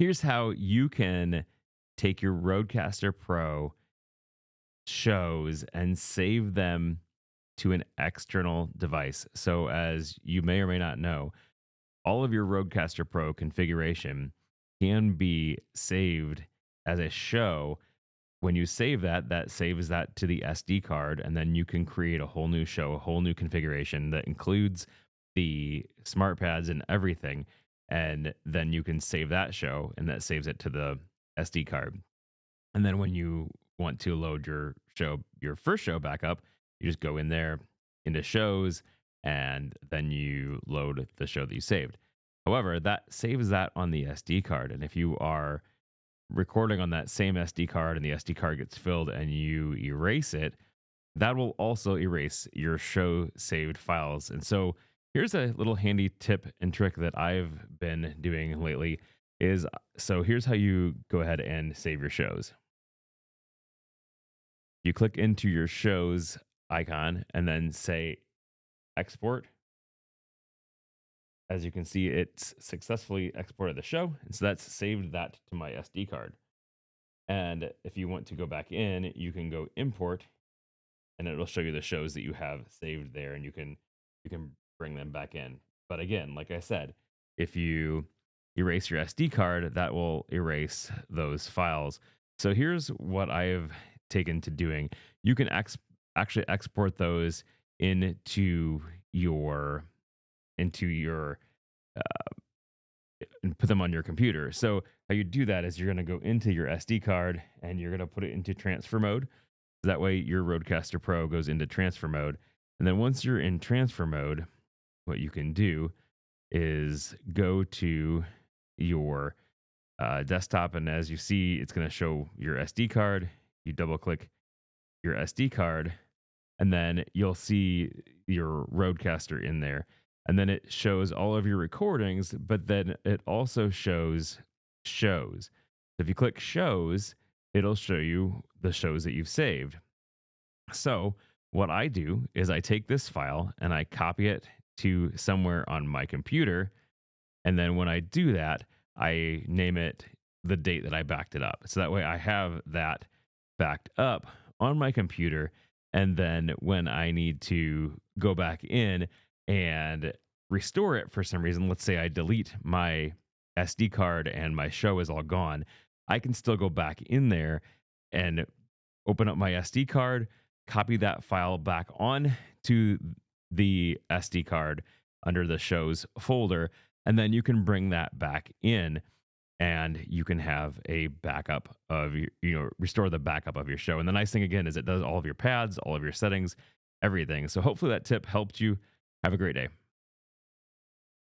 here's how you can take your Rodecaster Pro shows and save them to an external device. So, as you may or may not know, all of your Rodecaster Pro configuration can be saved as a show. When you save that, that saves that to the SD card, and then you can create a whole new show, a whole new configuration that includes the smart pads and everything. And then you can save that show, and that saves it to the SD card. And then when you want to load your first show back up, you just go in there into shows, and then you load the show that you saved. However, that saves that on the SD card. And if you are recording on that same SD card and the SD card gets filled and you erase it, that will also erase your show saved files. And so here's a little handy tip and trick that I've been doing lately is so here's how you go ahead and save your shows. You click into your shows icon and then say export. As you can see, it's successfully exported the show. And so that's saved that to my SD card. And if you want to go back in, you can go import and it will show you the shows that you have saved there and you can bring them back in. But again, like I said, if you erase your SD card, that will erase those files. So here's what I've taken to doing. You can actually export those into your and put them on your computer. So how you do that is you're going to go into your SD card and you're going to put it into transfer mode. That way your Rodecaster Pro goes into transfer mode. And then once you're in transfer mode, what you can do is go to your desktop. And as you see, it's going to show your SD card. You double click your SD card, and then you'll see your Rodecaster in there. And then it shows all of your recordings, but then it also shows shows. If you click shows, it'll show you the shows that you've saved. So what I do is I take this file and I copy it to somewhere on my computer. And then when I do that, I name it the date that I backed it up. So that way I have that backed up on my computer. And then when I need to go back in and restore it for some reason, let's say I delete my SD card and my show is all gone, I can still go back in there and open up my SD card, copy that file back on to the SD card under the shows folder, and then you can bring that back in and you can have a backup of restore the backup of your show. And the nice thing again is it does all of your pads, all of your settings, everything. So hopefully that tip helped you. Have a great day.